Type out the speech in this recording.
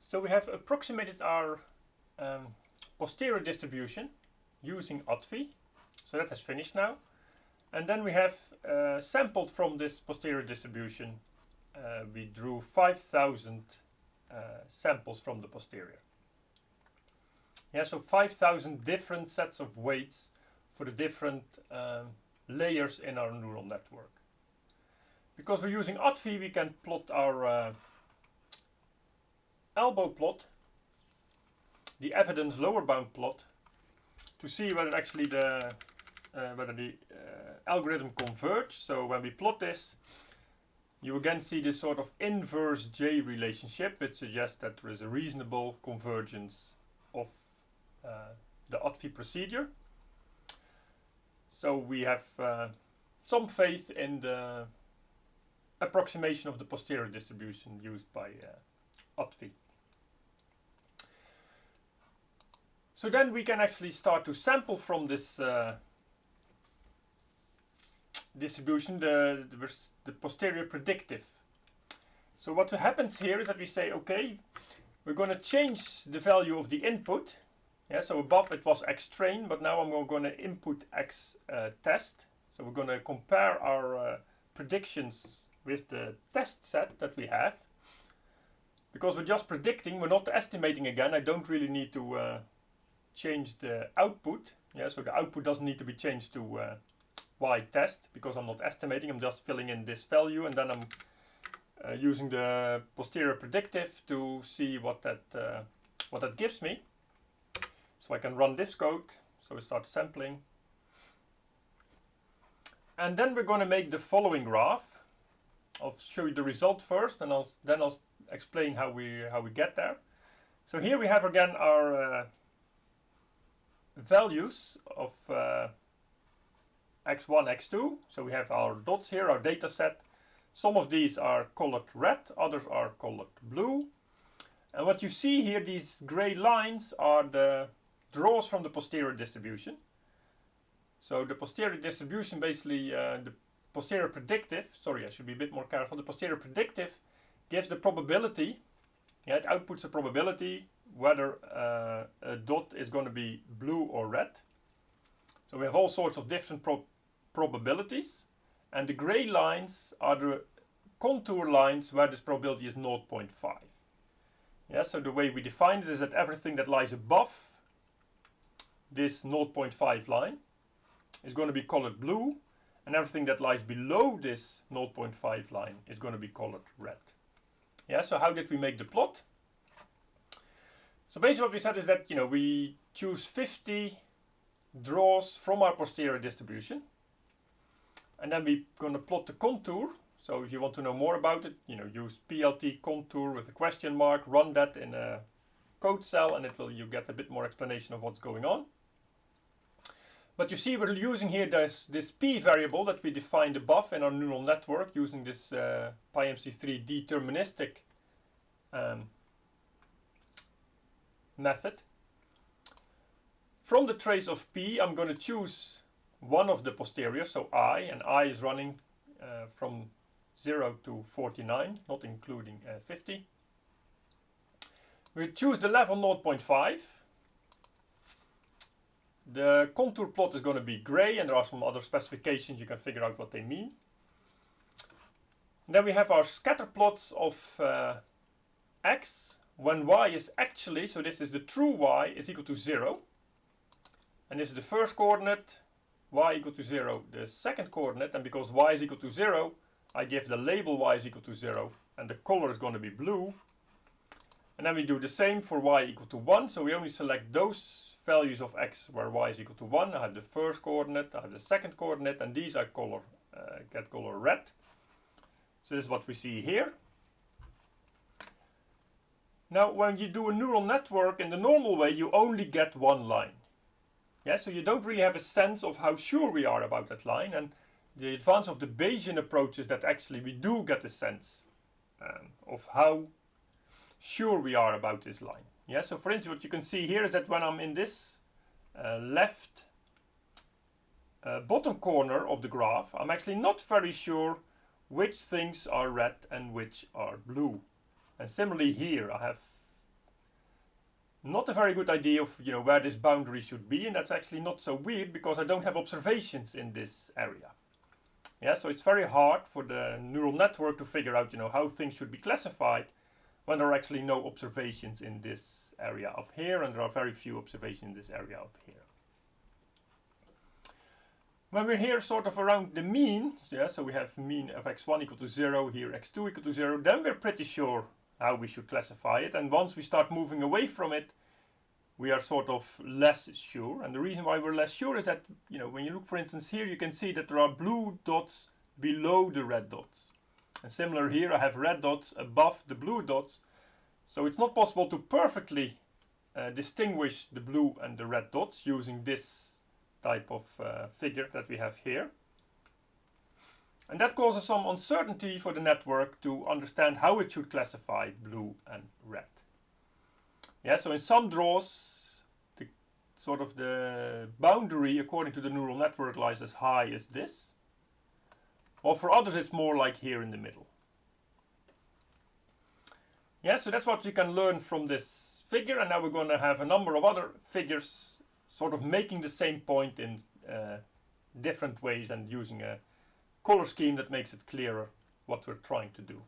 So we have approximated our posterior distribution using OTFI. So that has finished now. And then we have sampled from this posterior distribution. We drew 5,000 samples from the posterior. Yeah, so 5,000 different sets of weights for the different layers in our neural network. Because we're using OTFI, we can plot our elbow plot, the evidence lower bound plot, to see whether actually the algorithm converges. So when we plot this, you again see this sort of inverse J relationship, which suggests that there is a reasonable convergence of the OTFI procedure. So we have some faith in the approximation of the posterior distribution used by OTFI. So then we can actually start to sample from this distribution the posterior predictive. So what happens here is that we say, okay, we're going to change the value of the input. Yeah, so above it was x train, but now I'm going to input x test. So we're going to compare our predictions with the test set that we have. Because we're just predicting, we're not estimating again. I don't really need to change the output. Yeah, so the output doesn't need to be changed to y test, because I'm not estimating. I'm just filling in this value, and then I'm using the posterior predictive to see what that gives me. So I can run this code. So we start sampling. And then we're going to make the following graph. I'll show you the result first, and then I'll explain how we get there. So here we have again our values of x1, x2. So we have our dots here, our data set. Some of these are colored red, others are colored blue. And what you see here, these gray lines, are the draws from the posterior distribution. So the posterior distribution, basically the posterior predictive, sorry, I should be a bit more careful. The posterior predictive gives the probability, yeah, it outputs a probability whether a dot is going to be blue or red. So we have all sorts of different probabilities, and the gray lines are the contour lines where this probability is 0.5. Yeah, so the way we define it is that everything that lies above this 0.5 line is going to be colored blue, and everything that lies below this 0.5 line is going to be colored red. Yeah, so how did we make the plot? So basically what we said is that, you know, we choose 50 draws from our posterior distribution, and then we're going to plot the contour. So if you want to know more about it, you know, use PLT contour with a question mark, run that in a code cell, and you get a bit more explanation of what's going on. But you see we're using here this p variable that we defined above in our neural network using this pymc3 deterministic method. From the trace of p, I'm going to choose one of the posteriors, so I, and I is running from 0 to 49, not including 50. We choose the level 0.5. The contour plot is going to be gray, and there are some other specifications. You can figure out what they mean. And then we have our scatter plots of x when y is actually, so this is the true y, is equal to 0. And this is the first coordinate, y equal to 0, the second coordinate, and because y is equal to 0, I give the label y is equal to 0, and the color is going to be blue. And then we do the same for y equal to 1, so we only select those values of x where y is equal to 1. I have the first coordinate, I have the second coordinate, and these I get color red. So this is what we see here. Now when you do a neural network in the normal way, you only get one line. Yeah, so you don't really have a sense of how sure we are about that line, and the advance of the Bayesian approach is that actually we do get a sense of how sure we are about this line. Yeah, so for instance, what you can see here is that when I'm in this left bottom corner of the graph, I'm actually not very sure which things are red and which are blue. And similarly here, I have not a very good idea of where this boundary should be, and that's actually not so weird because I don't have observations in this area. Yeah, so it's very hard for the neural network to figure out how things should be classified when there are actually no observations in this area up here, and there are very few observations in this area up here. When we're here sort of around the mean, yeah, so we have mean of x1 equal to 0, here x2 equal to 0, then we're pretty sure how we should classify it. And once we start moving away from it, we are sort of less sure. And the reason why we're less sure is that, when you look, for instance, here, you can see that there are blue dots below the red dots. And similar here, I have red dots above the blue dots. So it's not possible to perfectly distinguish the blue and the red dots using this type of figure that we have here. And that causes some uncertainty for the network to understand how it should classify blue and red. Yeah, so in some draws, the boundary according to the neural network lies as high as this. While for others it's more like here in the middle. Yeah, so that's what you can learn from this figure, and now we're going to have a number of other figures sort of making the same point in different ways and using a color scheme that makes it clearer what we're trying to do.